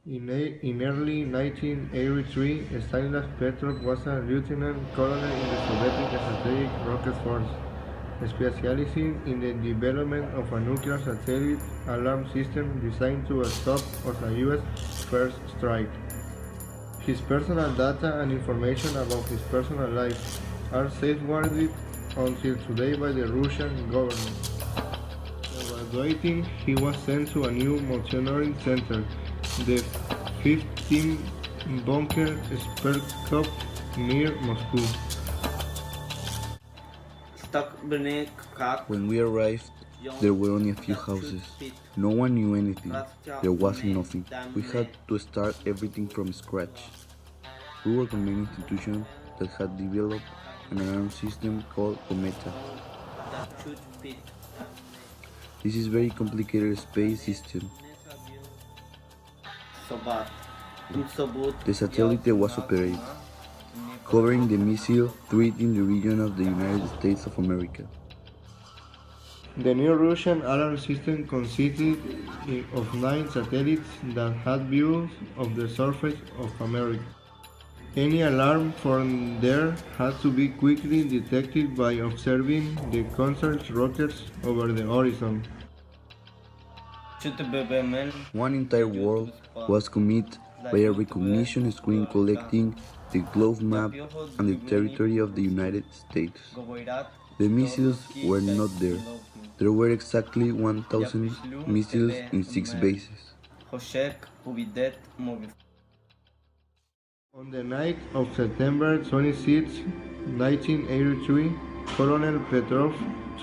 In early 1983, Stanislav Petrov was a lieutenant colonel in the Soviet Strategic Rocket Force, specializing in the development of a nuclear satellite alarm system designed to stop a U.S. first strike. His personal data and information about his personal life are safeguarded until today by the Russian government. After graduating, he was sent to a new mountaineering center, the 15 Bunker Sperkov near Moscow. When we arrived, there were only a few houses. No one knew anything. There was nothing. We had to start everything from scratch. We were a main institution that had developed an alarm system called Cometa. This is a very complicated space system. The satellite was operated, covering the missile threat in the region of the United States of America. The new Russian alarm system consisted of 9 satellites that had views of the surface of America. Any alarm from there had to be quickly detected by observing the concert rockets over the horizon. One entire world was committed by a recognition screen collecting the globe map and the territory of the United States. The missiles were not there. There were exactly 1,000 missiles in 6 bases. On the night of September 26, 1983, Colonel Petrov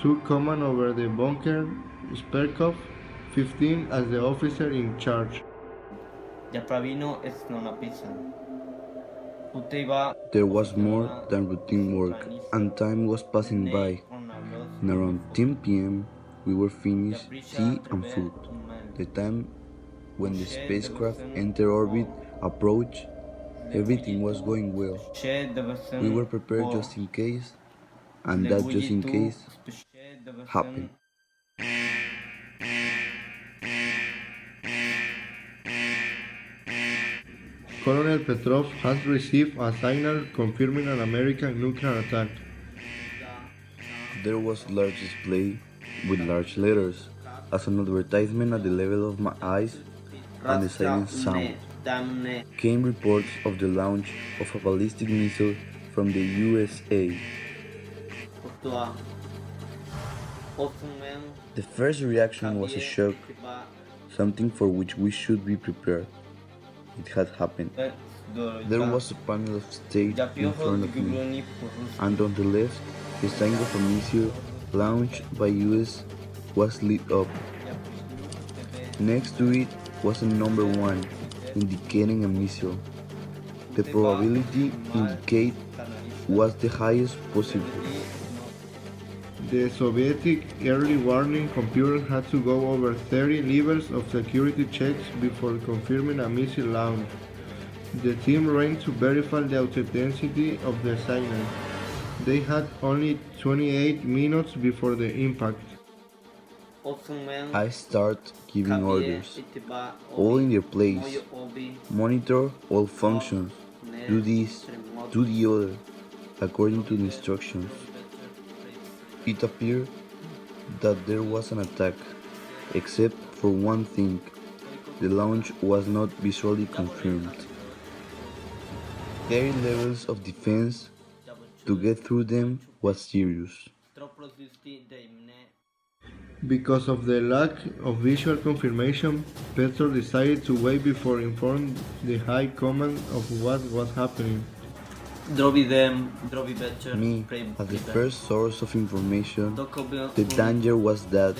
took command over the bunker Sperkov 15 as the officer in charge. There was more than routine work, and time was passing by. And around 10 p.m., we were finished tea and food. The time when the spacecraft entered orbit approached. Everything was going well. We were prepared just in case, and that just in case happened. Colonel Petrov has received a signal confirming an American nuclear attack. There was large display with large letters as an advertisement at the level of my eyes, and the silent sound. Came reports of the launch of a ballistic missile from the USA. The first reaction was a shock, something for which we should be prepared. It had happened. There was a panel of state in front of me, and on the left, the sign of a missile launched by US was lit up. Next to it was a number 1, indicating a missile. The probability indicated was the highest possible. The Soviet early warning computer had to go over 30 levels of security checks before confirming a missile launch. The team ran to verify the authenticity of the signal. They had only 28 minutes before the impact. I start giving orders, all in their place, monitor all functions, do this, do the other, according to the instructions. It appeared that there was an attack, except for one thing: the launch was not visually confirmed. 30 levels of defense, to get through them was serious. Because of the lack of visual confirmation, Petrov decided to wait before informing the high command of what was happening. Me, as the first source of information, the danger was that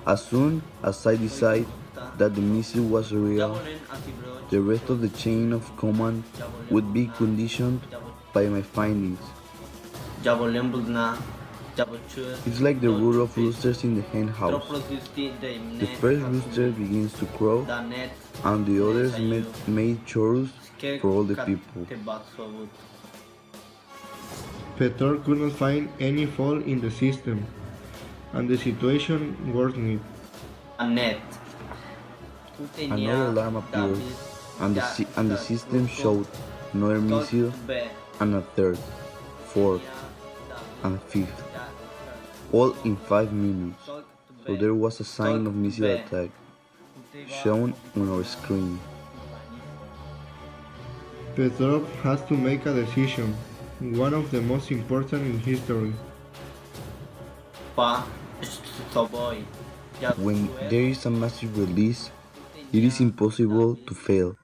as soon as I decided that the missile was real, the rest of the chain of command would be conditioned by my findings. It's like the rule of roosters in the hen house. The first rooster begins to crow, and the others made chorus for all the people. Petrov could not find any fault in the system, and the situation worsened. Another alarm appeared, and the system showed another missile and a third, fourth, and fifth, all in 5 minutes. So there was a sign of missile attack shown on our screen. Petrov has to make a decision, one of the most important in history. When there is a massive release, it is impossible to fail.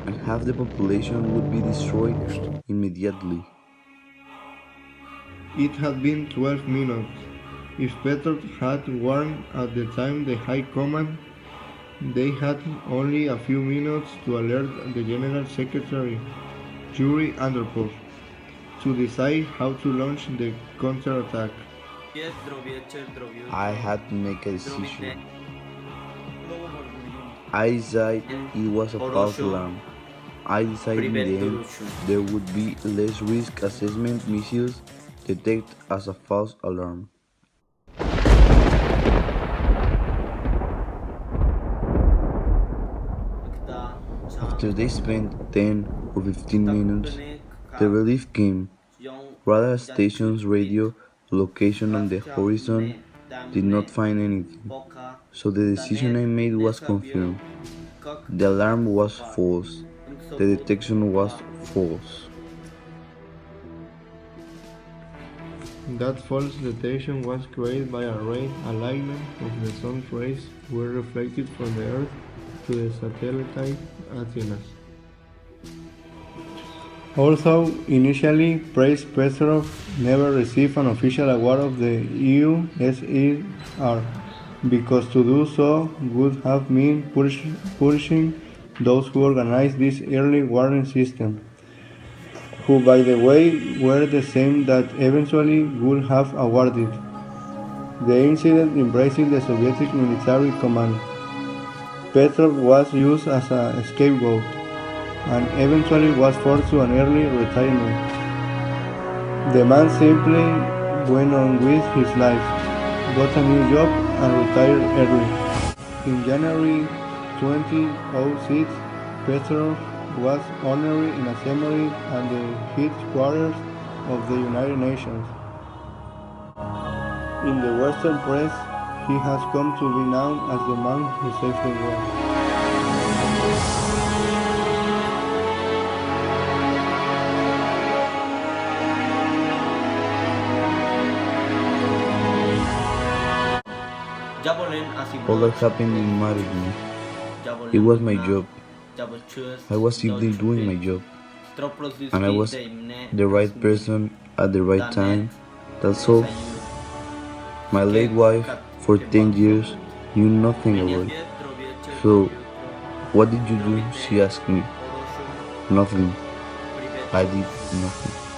And half the population would be destroyed immediately. It had been 12 minutes. If Petrov had warned at the time the High Command, they had only a few minutes to alert the General Secretary, Yuri Andropov, to decide how to launch the counterattack. I had to make a decision. I decided it was a false alarm. I decided in the end there would be less risk assessment missiles detected as a false alarm. After they spent 10 or 15 minutes, the relief came. Radar station's radio location on the horizon did not find anything, so the decision I made was confirmed. The alarm was false. The detection was false. That false detection was created by a ray alignment of the sun's rays were reflected from the Earth to the satellite antennas. Although initially praised, Petrov never received an official award of the USSR, because to do so would have meant punishing those who organized this early warning system, who by the way were the same that eventually would have awarded. The incident embracing the Soviet military command. Petrov was used as a scapegoat, and eventually was forced to an early retirement. The man simply went on with his life, got a new job, and retired early. In January 2006, Petrov was honored in a ceremony at the headquarters of the United Nations. In the Western press, he has come to be known as the man who saved the world. All that happened didn't matter to me. It was my job. I was simply doing my job. And I was the right person at the right time. That's all. My late wife, for 10 years, knew nothing about it. So, what did you do? She asked me. Nothing. I did nothing.